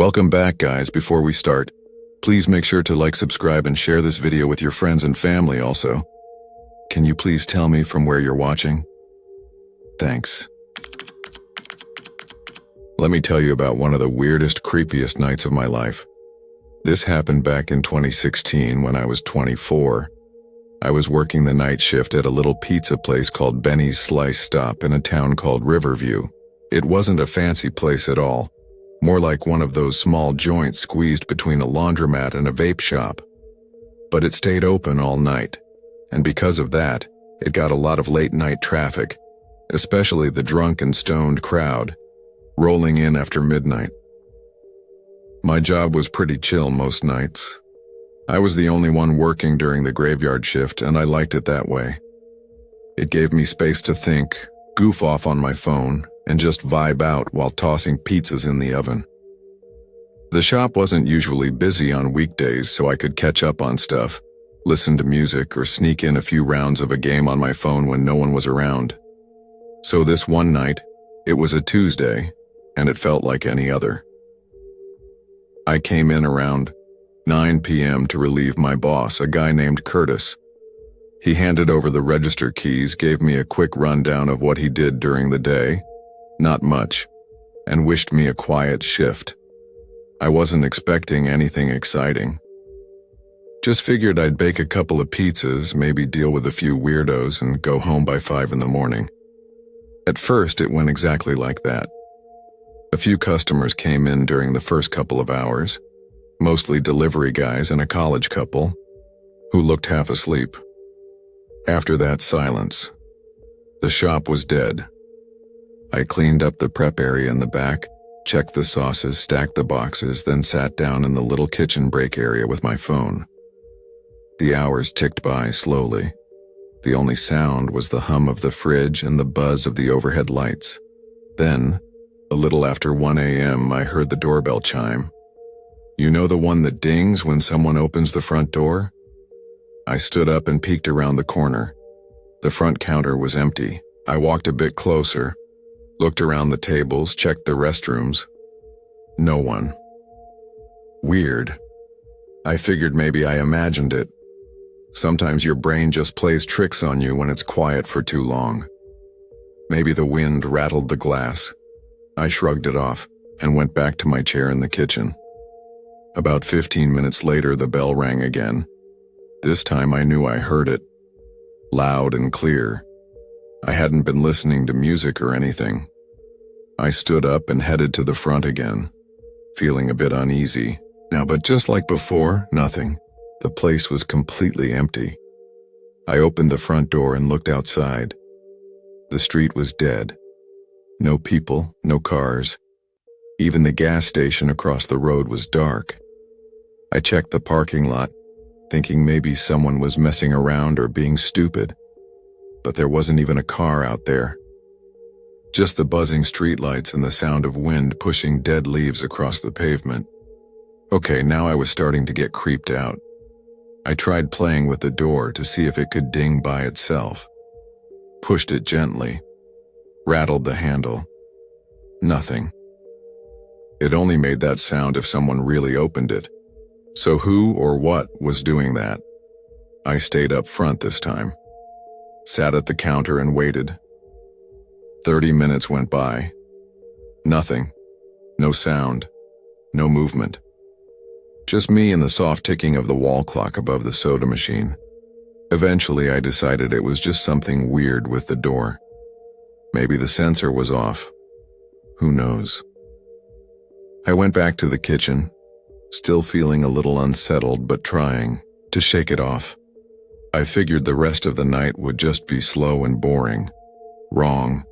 Welcome back, guys. Before we start, please make sure to like, subscribe, and share this video with your friends and family also. Can you please tell me from where you're watching? Thanks. Let me tell you about one of the weirdest, creepiest nights of my life. This happened back in 2016 when I was 24. I was working the night shift at a little pizza place called Benny's Slice Stop in a town called Riverview. It wasn't a fancy place at all, more like one of those small joints squeezed between a laundromat and a vape shop. But it stayed open all night, and because of that, it got a lot of late-night traffic, especially the drunk and stoned crowd, rolling in after midnight. My job was pretty chill most nights. I was the only one working during the graveyard shift, and I liked it that way. It gave me space to think, goof off on my phone, and just vibe out while tossing pizzas in the oven. The shop wasn't usually busy on weekdays, so I could catch up on stuff, listen to music, or sneak in a few rounds of a game on my phone when no one was around. So this one night, it was a Tuesday, and it felt like any other. I came in around 9 p.m. to relieve my boss, a guy named Curtis. He handed over the register keys, gave me a quick rundown of what he did during the day, not much, and wished me a quiet shift. I wasn't expecting anything exciting. Just figured I'd bake a couple of pizzas, maybe deal with a few weirdos, and go home by 5 in the morning. At first, it went exactly like that. A few customers came in during the first couple of hours, mostly delivery guys and a college couple, who looked half asleep. After that, silence. The shop was dead. I cleaned up the prep area in the back, checked the sauces, stacked the boxes, then sat down in the little kitchen break area with my phone. The hours ticked by slowly. The only sound was the hum of the fridge and the buzz of the overhead lights. Then, a little after 1 a.m., I heard the doorbell chime. You know, the one that dings when someone opens the front door? I stood up and peeked around the corner. The front counter was empty. I walked a bit closer, looked around the tables, checked the restrooms. No one. Weird. I figured maybe I imagined it. Sometimes your brain just plays tricks on you when it's quiet for too long. Maybe the wind rattled the glass. I shrugged it off and went back to my chair in the kitchen. About 15 minutes later, the bell rang again. This time I knew I heard it. Loud and clear. I hadn't been listening to music or anything. I stood up and headed to the front again, feeling a bit uneasy. Now, but just like before, nothing. The place was completely empty. I opened the front door and looked outside. The street was dead. No people, no cars. Even the gas station across the road was dark. I checked the parking lot, thinking maybe someone was messing around or being stupid. But there wasn't even a car out there. Just the buzzing streetlights and the sound of wind pushing dead leaves across the pavement. Okay, now I was starting to get creeped out. I tried playing with the door to see if it could ding by itself. Pushed it gently. Rattled the handle. Nothing. It only made that sound if someone really opened it. So who or what was doing that? I stayed up front this time. Sat at the counter and waited. 30 minutes went by. Nothing. No sound. No movement. Just me and the soft ticking of the wall clock above the soda machine. Eventually, I decided it was just something weird with the door. Maybe the sensor was off. Who knows? I went back to the kitchen, still feeling a little unsettled but trying to shake it off. I figured the rest of the night would just be slow and boring. Wrong.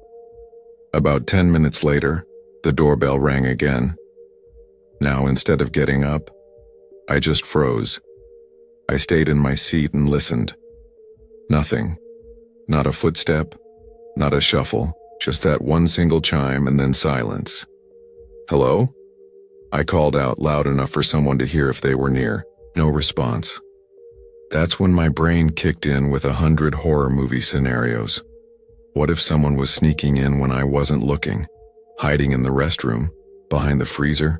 About 10 minutes later, the doorbell rang again. Now, instead of getting up, I just froze. I stayed in my seat and listened. Nothing. Not a footstep, not a shuffle, just that one single chime and then silence. Hello? I called out loud enough for someone to hear if they were near. No response. That's when my brain kicked in with 100 horror movie scenarios. What if someone was sneaking in when I wasn't looking, hiding in the restroom, behind the freezer?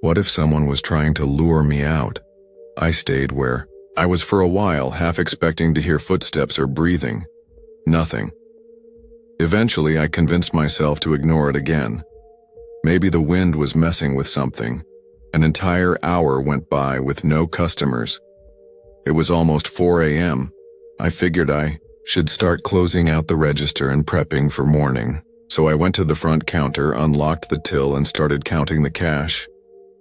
What if someone was trying to lure me out? I stayed where I was for a while, half expecting to hear footsteps or breathing. Nothing. Eventually, I convinced myself to ignore it again. Maybe the wind was messing with something. An entire hour went by with no customers. It was almost 4 a.m. I figured I should start closing out the register and prepping for morning. So I went to the front counter, unlocked the till, and started counting the cash.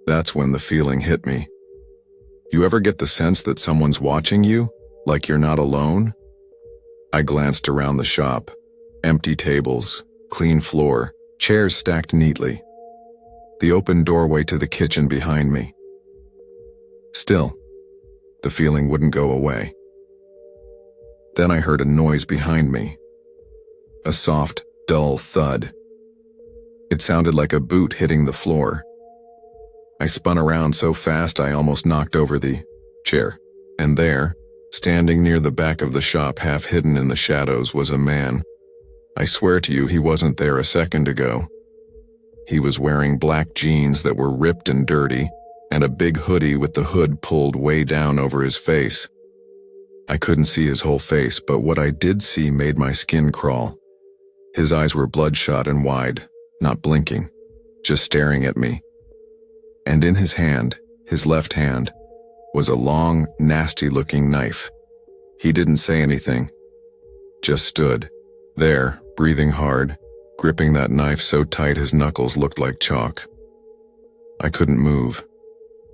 That's when the feeling hit me. You ever get the sense that someone's watching you, like you're not alone? I glanced around the shop. Empty tables, clean floor, chairs stacked neatly. The open doorway to the kitchen behind me. Still, the feeling wouldn't go away. Then I heard a noise behind me. A soft, dull thud. It sounded like a boot hitting the floor. I spun around so fast I almost knocked over the chair. And there, standing near the back of the shop, half hidden in the shadows, was a man. I swear to you, he wasn't there a second ago. He was wearing black jeans that were ripped and dirty, and a big hoodie with the hood pulled way down over his face. I couldn't see his whole face, but what I did see made my skin crawl. His eyes were bloodshot and wide, not blinking, just staring at me. And in his hand, his left hand, was a long, nasty-looking knife. He didn't say anything, just stood there, breathing hard, gripping that knife so tight his knuckles looked like chalk. I couldn't move,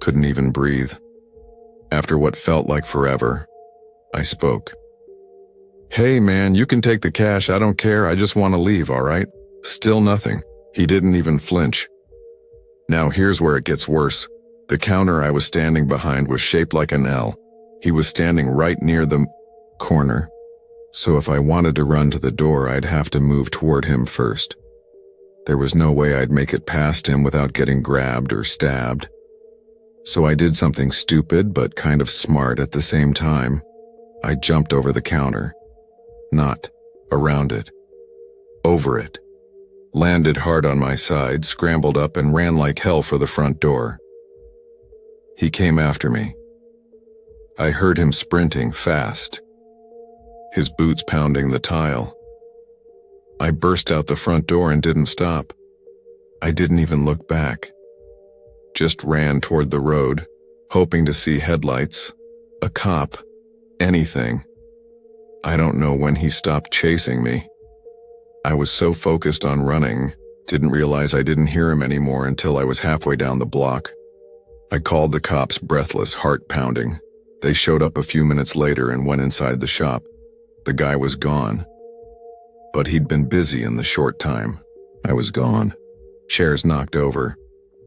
couldn't even breathe. After what felt like forever, I spoke. "Hey man, you can take the cash, I don't care, I just want to leave, all right?" Still nothing. He didn't even flinch. Now here's where it gets worse. The counter I was standing behind was shaped like an L. He was standing right near the corner. So if I wanted to run to the door, I'd have to move toward him first. There was no way I'd make it past him without getting grabbed or stabbed. So I did something stupid but kind of smart at the same time. I jumped over the counter. Not around it. Over it. Landed hard on my side, scrambled up, and ran like hell for the front door. He came after me. I heard him sprinting fast, his boots pounding the tile. I burst out the front door and didn't stop. I didn't even look back. Just ran toward the road, hoping to see headlights, a cop, anything. I don't know when he stopped chasing me. I was so focused on running, didn't realize I didn't hear him anymore until I was halfway down the block. I called the cops, breathless, heart pounding. They showed up a few minutes later and went inside the shop. The guy was gone. But he'd been busy in the short time I was gone. Chairs knocked over,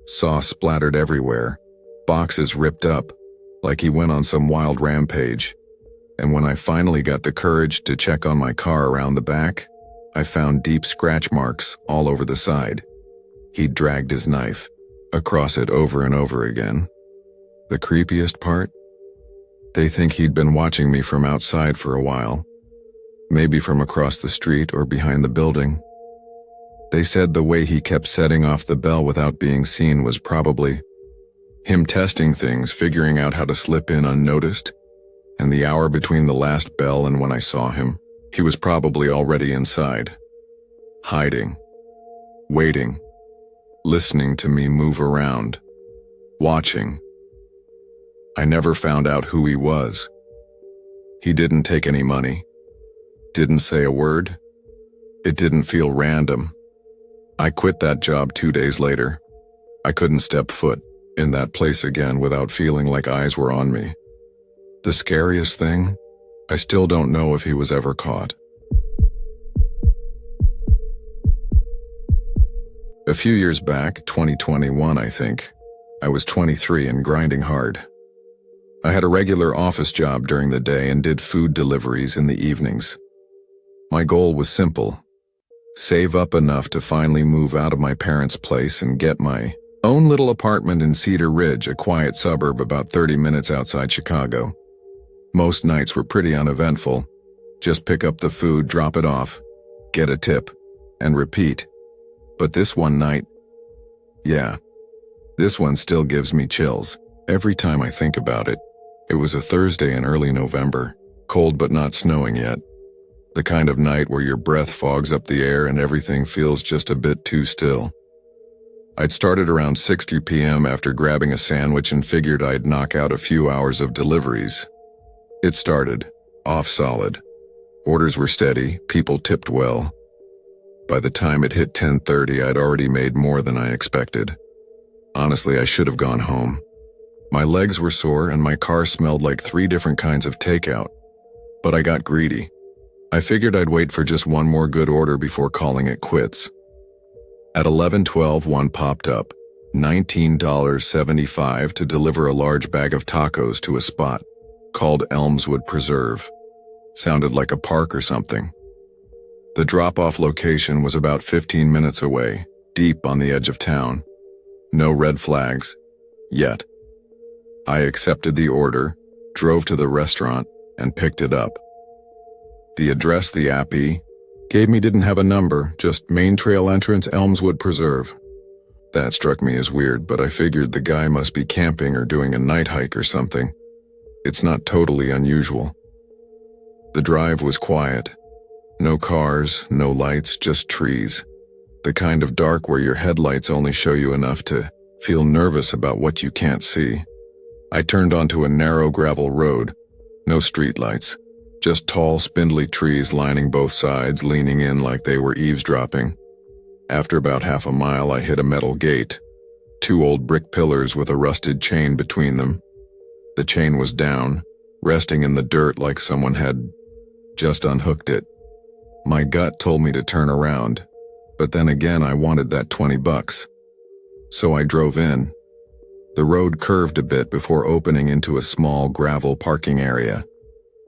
sauce splattered everywhere, boxes ripped up, like he went on some wild rampage. And when I finally got the courage to check on my car around the back, I found deep scratch marks all over the side. He'd dragged his knife across it over and over again. The creepiest part? They think he'd been watching me from outside for a while, maybe from across the street or behind the building. They said the way he kept setting off the bell without being seen was probably him testing things, figuring out how to slip in unnoticed. And the hour between the last bell and when I saw him, he was probably already inside, hiding, waiting, listening to me move around, watching. I never found out who he was. He didn't take any money, didn't say a word. It didn't feel random. I quit that job 2 days later. I couldn't step foot in that place again without feeling like eyes were on me. The scariest thing? I still don't know if he was ever caught. A few years back, 2021 I think, I was 23 and grinding hard. I had a regular office job during the day and did food deliveries in the evenings. My goal was simple: save up enough to finally move out of my parents' place and get my own little apartment in Cedar Ridge, a quiet suburb about 30 minutes outside Chicago. Most nights were pretty uneventful. Just pick up the food, drop it off, get a tip, and repeat. But this one night, This one still gives me chills every time I think about it. It was a Thursday in early November, cold but not snowing yet. The kind of night where your breath fogs up the air and everything feels just a bit too still. I'd started around 6 p.m. after grabbing a sandwich and figured I'd knock out a few hours of deliveries. It started off solid. Orders were steady, people tipped well. By the time it hit 10:30, I'd already made more than I expected. Honestly, I should have gone home. My legs were sore and my car smelled like 3 different kinds of takeout. But I got greedy. I figured I'd wait for just one more good order before calling it quits. At 11:12, one popped up, $19.75 to deliver a large bag of tacos to a spot called Elmswood Preserve. Sounded like a park or something. The drop-off location was about 15 minutes away, deep on the edge of town. No red flags, yet. I accepted the order, drove to the restaurant, and picked it up. The address the appy gave me didn't have a number, just main trail entrance Elmswood Preserve. That struck me as weird, but I figured the guy must be camping or doing a night hike or something. It's not totally unusual. The drive was quiet. No cars, no lights, just trees. The kind of dark where your headlights only show you enough to feel nervous about what you can't see. I turned onto a narrow gravel road. No streetlights. Just tall, spindly trees lining both sides, leaning in like they were eavesdropping. After about half a mile, I hit a metal gate. 2 old brick pillars with a rusted chain between them. The chain was down, resting in the dirt like someone had just unhooked it. My gut told me to turn around, but then again I wanted that $20. So I drove in. The road curved a bit before opening into a small gravel parking area.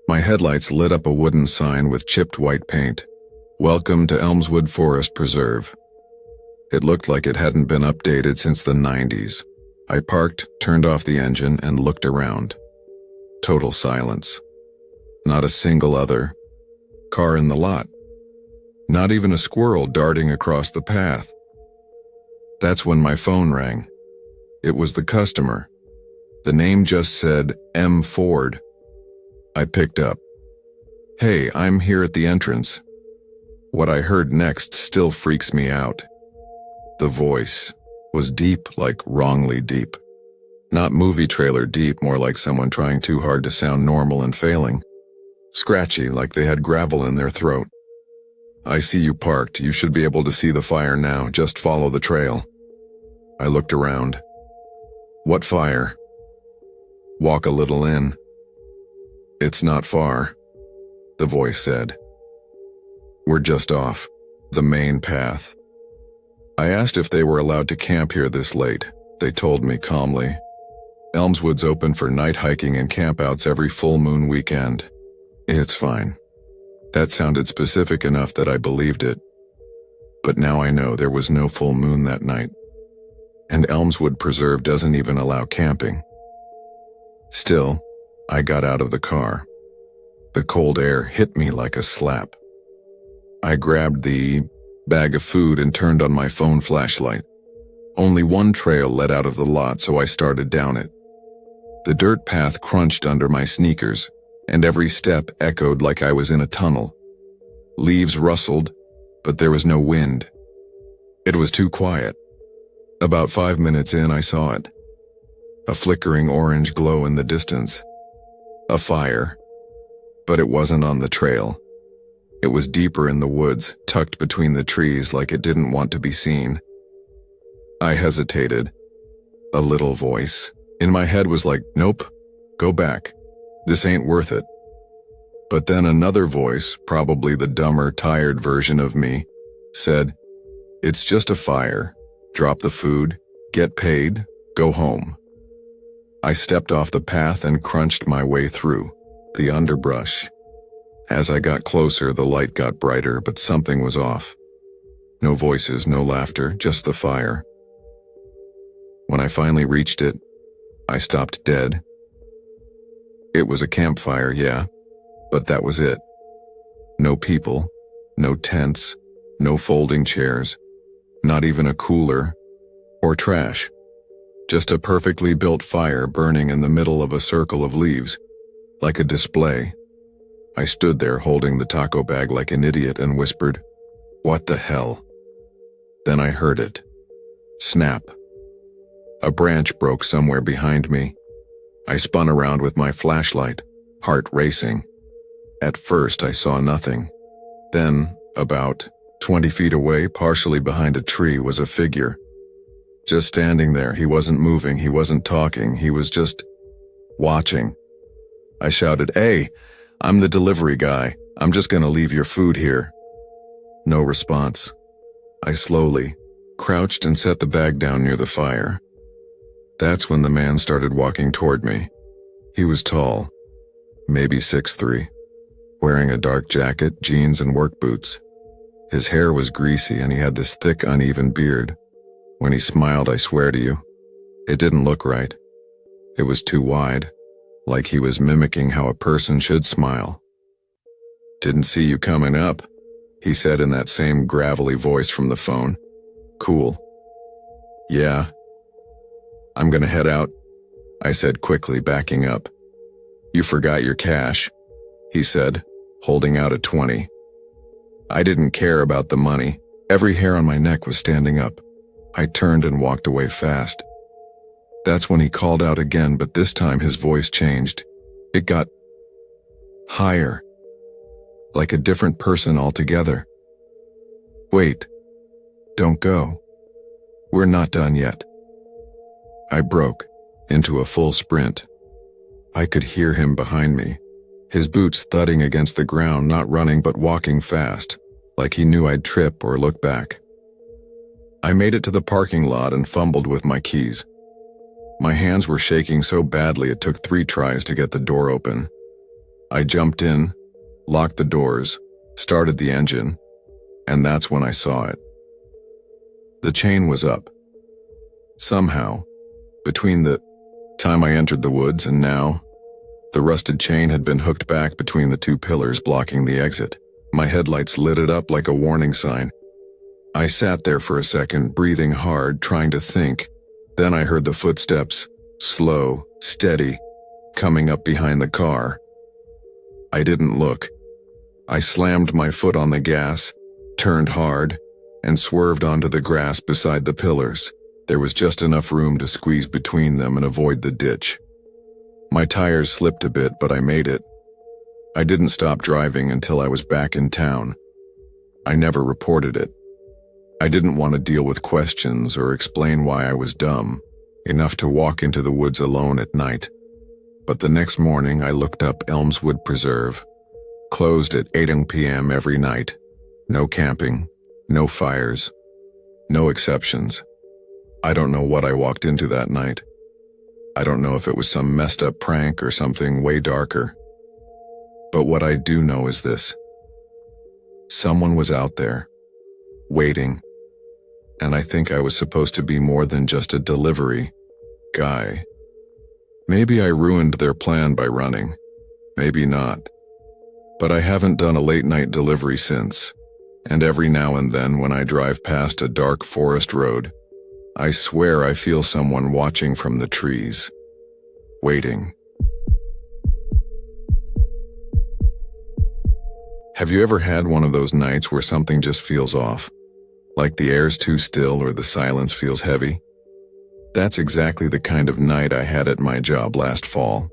My headlights lit up a wooden sign with chipped white paint. Welcome to Elmswood Forest Preserve. It looked like it hadn't been updated since the 90s. I parked, turned off the engine, and looked around. Total silence. Not a single other car in the lot. Not even a squirrel darting across the path. That's when my phone rang. It was the customer. The name just said M. Ford. I picked up. Hey, I'm here at the entrance. What I heard next still freaks me out. The voice was deep, like wrongly deep. Not movie trailer deep, more like someone trying too hard to sound normal and failing. Scratchy, like they had gravel in their throat. I see you parked. You should be able to see the fire now. Just follow the trail. I looked around. What fire? Walk a little in. It's not far, the voice said. We're just off the main path. I asked if they were allowed to camp here this late. They told me calmly. Elmswood's open for night hiking and campouts every full moon weekend. It's fine. That sounded specific enough that I believed it. But now I know there was no full moon that night. And Elmswood Preserve doesn't even allow camping. Still, I got out of the car. The cold air hit me like a slap. I grabbed the bag of food and turned on my phone flashlight. Only one trail led out of the lot, so I started down it. The dirt path crunched under my sneakers, and every step echoed like I was in a tunnel. Leaves rustled, but there was no wind. It was too quiet. About 5 minutes in, I saw it. A flickering orange glow in the distance. A fire. But it wasn't on the trail. It was deeper in the woods, tucked between the trees like it didn't want to be seen. I hesitated. A little voice in my head was like, nope, go back. This ain't worth it. But then another voice, probably the dumber, tired version of me, said, it's just a fire. Drop the food, get paid, go home. I stepped off the path and crunched my way through the underbrush. As I got closer, the light got brighter, but something was off. No voices, no laughter, just the fire. When I finally reached it, I stopped dead. It was a campfire, yeah, but that was it. No people, no tents, no folding chairs, not even a cooler or trash. Just a perfectly built fire burning in the middle of a circle of leaves, like a display. I stood there holding the taco bag like an idiot and whispered, "What the hell?" Then I heard it. Snap. A branch broke somewhere behind me. I spun around with my flashlight, heart racing. At first I saw nothing. Then, about 20 feet away, partially behind a tree, was a figure. Just standing there. He wasn't moving, he wasn't talking, he was just watching. I shouted, "Hey, I'm the delivery guy. I'm just gonna leave your food here." No response. I slowly crouched and set the bag down near the fire. That's when the man started walking toward me. He was tall, maybe 6'3", wearing a dark jacket, jeans, and work boots. His hair was greasy and he had this thick, uneven beard. When he smiled, I swear to you, it didn't look right. It was too wide, like he was mimicking how a person should smile. "Didn't see you coming up," he said in that same gravelly voice from the phone. "Cool." "Yeah. I'm gonna head out," I said quickly, backing up. "You forgot your cash," he said, holding out a 20. I didn't care about the money. Every hair on my neck was standing up. I turned and walked away fast. That's when he called out again, but this time his voice changed. It got higher, like a different person altogether. "Wait, don't go. We're not done yet." I broke into a full sprint. I could hear him behind me, his boots thudding against the ground, not running but walking fast, like he knew I'd trip or look back. I made it to the parking lot and fumbled with my keys. My hands were shaking so badly it took 3 tries to get the door open. I jumped in, locked the doors, started the engine, and that's when I saw it. The chain was up. Somehow, between the time I entered the woods and now, the rusted chain had been hooked back between the 2 pillars blocking the exit. My headlights lit it up like a warning sign. I sat there for a second, breathing hard, trying to think. Then I heard the footsteps, slow, steady, coming up behind the car. I didn't look. I slammed my foot on the gas, turned hard, and swerved onto the grass beside the pillars. There was just enough room to squeeze between them and avoid the ditch. My tires slipped a bit, but I made it. I didn't stop driving until I was back in town. I never reported it. I didn't want to deal with questions or explain why I was dumb enough to walk into the woods alone at night. But the next morning I looked up Elmswood Preserve, closed at 8 p.m. every night. No camping, no fires, no exceptions. I don't know what I walked into that night. I don't know if it was some messed up prank or something way darker. But what I do know is this. Someone was out there, waiting. And I think I was supposed to be more than just a delivery guy. Maybe I ruined their plan by running. Maybe not. But I haven't done a late-night delivery since. And every now and then when I drive past a dark forest road, I swear I feel someone watching from the trees. Waiting. Have you ever had one of those nights where something just feels off? Like the air's too still or the silence feels heavy? That's exactly the kind of night I had at my job last fall,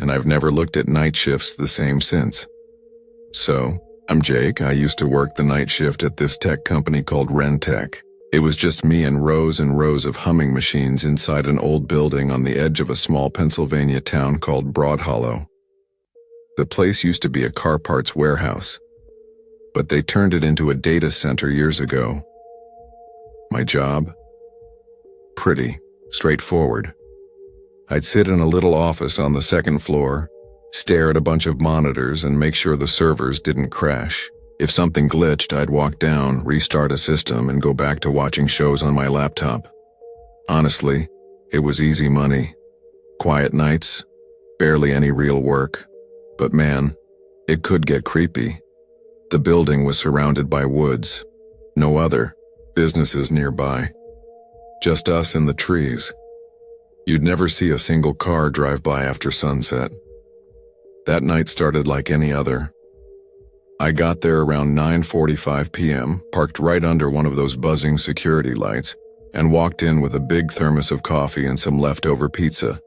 and I've never looked at night shifts the same since. So, I'm Jake. I used to work the night shift at this tech company called Rentech. It was just me and rows of humming machines inside an old building on the edge of a small Pennsylvania town called Broad Hollow. The place used to be a car parts warehouse, but they turned it into a data center years ago. My job? Pretty straightforward. I'd sit in a little office on the second floor, stare at a bunch of monitors and make sure the servers didn't crash. If something glitched, I'd walk down, restart a system, and go back to watching shows on my laptop. Honestly, it was easy money. Quiet nights, barely any real work. But man, it could get creepy. The building was surrounded by woods. No other businesses nearby. Just us in the trees. You'd never see a single car drive by after sunset. That night started like any other. I got there around 9:45 p.m., parked right under one of those buzzing security lights, and walked in with a big thermos of coffee and some leftover pizza.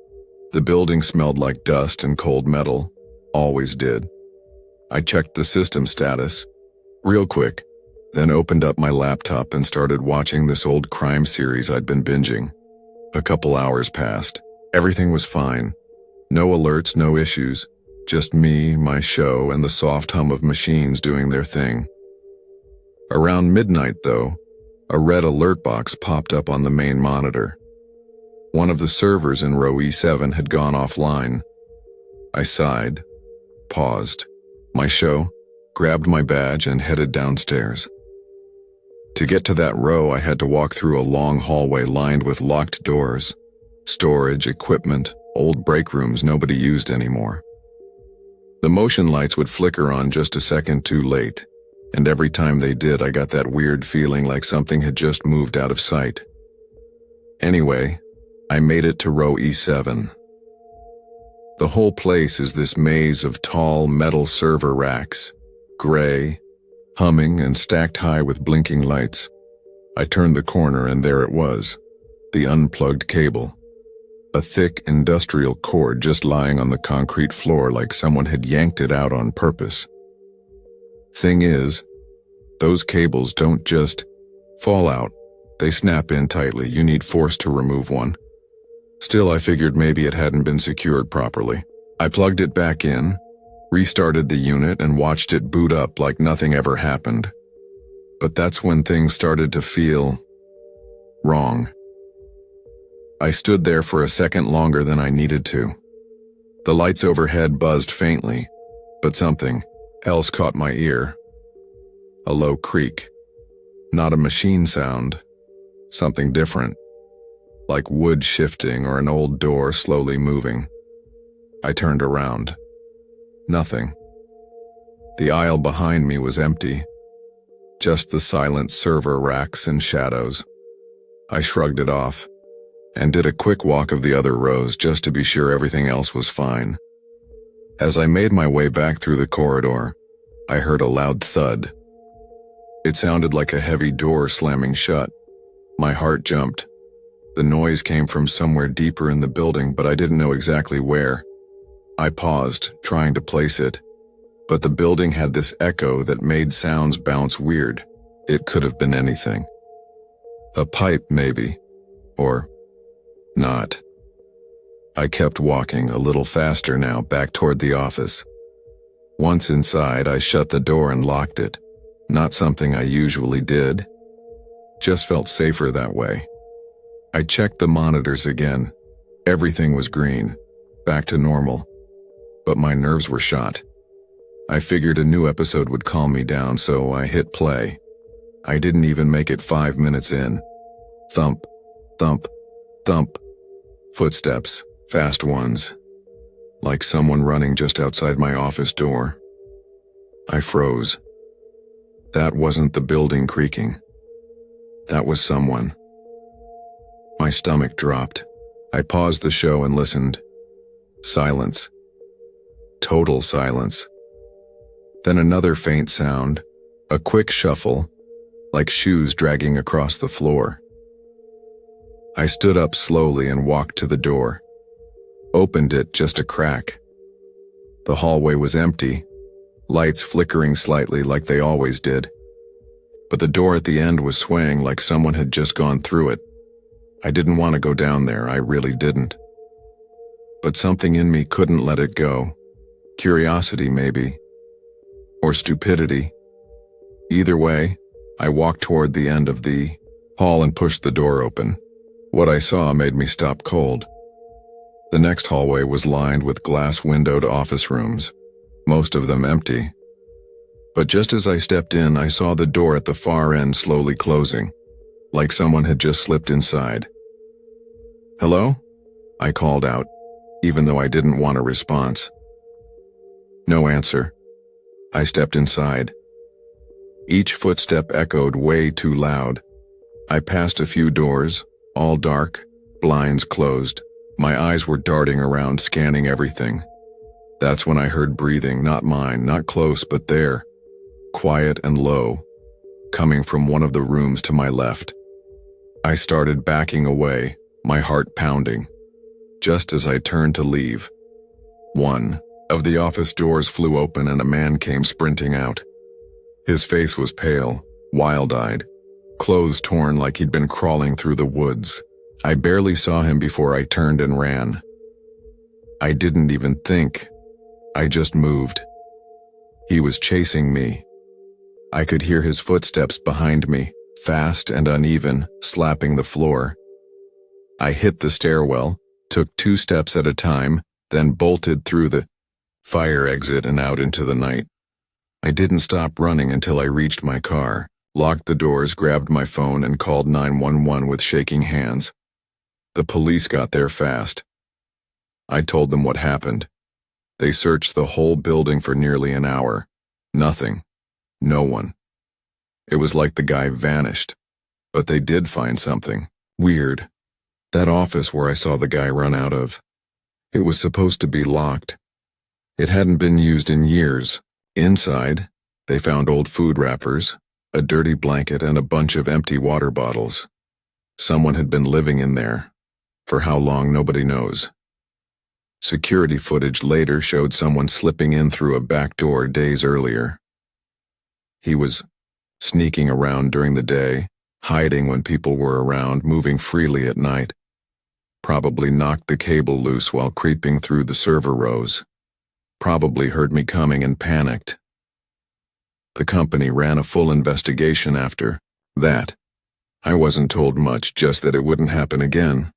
The building smelled like dust and cold metal. Always did. I checked the system status, real quick, then opened up my laptop and started watching this old crime series I'd been binging. A couple hours passed. Everything was fine. No alerts, no issues. Just me, my show, and the soft hum of machines doing their thing. Around midnight, though, a red alert box popped up on the main monitor. One of the servers in row E7 had gone offline. I sighed, paused my show, grabbed my badge, and headed downstairs. To get to that row, I had to walk through a long hallway lined with locked doors, storage, equipment, old break rooms nobody used anymore. The motion lights would flicker on just a second too late, and every time they did, I got that weird feeling like something had just moved out of sight. Anyway, I made it to row E7. The whole place is this maze of tall metal server racks, gray, humming and stacked high with blinking lights. I turned the corner and there it was, the unplugged cable. A thick industrial cord just lying on the concrete floor like someone had yanked it out on purpose. Thing is, those cables don't just fall out. They snap in tightly. You need force to remove one. Still, I figured maybe it hadn't been secured properly. I plugged it back in, restarted the unit, and watched it boot up like nothing ever happened. But that's when things started to feel wrong. I stood there for a second longer than I needed to. The lights overhead buzzed faintly, but something else caught my ear. A low creak. Not a machine sound. Something different. Like wood shifting or an old door slowly moving. I turned around. Nothing. The aisle behind me was empty. Just the silent server racks and shadows. I shrugged it off and did a quick walk of the other rows just to be sure everything else was fine. As I made my way back through the corridor, I heard a loud thud. It sounded like a heavy door slamming shut. My heart jumped. The noise came from somewhere deeper in the building, but I didn't know exactly where. I paused, trying to place it, but the building had this echo that made sounds bounce weird. It could have been anything. A pipe, maybe. Or not. I kept walking, a little faster now, back toward the office. Once inside, I shut the door and locked it. Not something I usually did. Just felt safer that way. I checked the monitors again. Everything was green, back to normal. But my nerves were shot. I figured a new episode would calm me down, so I hit play. I didn't even make it 5 minutes in. Thump, thump, thump. Footsteps, fast ones. Like someone running just outside my office door. I froze. That wasn't the building creaking. That was someone. My stomach dropped. I paused the show and listened. Silence. Total silence. Then another faint sound, a quick shuffle, like shoes dragging across the floor. I stood up slowly and walked to the door. Opened it just a crack. The hallway was empty, lights flickering slightly like they always did. But the door at the end was swaying like someone had just gone through it. I didn't want to go down there, I really didn't. But something in me couldn't let it go. Curiosity, maybe. Or stupidity. Either way, I walked toward the end of the hall and pushed the door open. What I saw made me stop cold. The next hallway was lined with glass-windowed office rooms, most of them empty. But just as I stepped in, I saw the door at the far end slowly closing, like someone had just slipped inside. "Hello?" I called out, even though I didn't want a response. No answer. I stepped inside. Each footstep echoed way too loud. I passed a few doors, all dark, blinds closed, My eyes were darting around, scanning everything. That's when I heard breathing, not mine, not close, but there, quiet and low, coming from one of the rooms to my left. I started backing away, my heart pounding. Just as I turned to leave, one of the office doors flew open and a man came sprinting out. His face was pale, wild-eyed, clothes torn like he'd been crawling through the woods. I barely saw him before I turned and ran. I didn't even think. I just moved. He was chasing me. I could hear his footsteps behind me, fast and uneven, slapping the floor. I hit the stairwell, took 2 steps at a time, then bolted through the fire exit and out into the night. I didn't stop running until I reached my car, locked the doors, grabbed my phone, and called 911 with shaking hands. The police got there fast. I told them what happened. They searched the whole building for nearly an hour. Nothing. No one. It was like the guy vanished. But they did find something. Weird. That office where I saw the guy run out of. It was supposed to be locked. It hadn't been used in years. Inside, they found old food wrappers, a dirty blanket, and a bunch of empty water bottles. Someone had been living in there. For how long, nobody knows. Security footage later showed someone slipping in through a back door days earlier. He was sneaking around during the day, hiding when people were around, moving freely at night. Probably knocked the cable loose while creeping through the server rows. Probably heard me coming and panicked. The company ran a full investigation after that. I wasn't told much, just that it wouldn't happen again.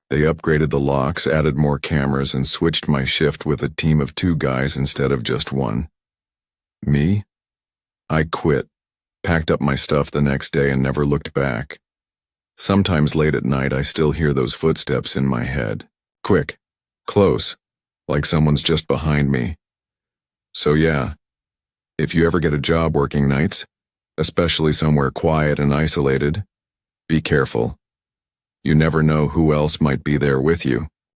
They upgraded the locks, added more cameras, and switched my shift with a team of 2 guys instead of just 1. Me? I quit, packed up my stuff the next day and never looked back. Sometimes late at night I still hear those footsteps in my head. Quick, close, like someone's just behind me. So yeah, if you ever get a job working nights, especially somewhere quiet and isolated, be careful. You never know who else might be there with you.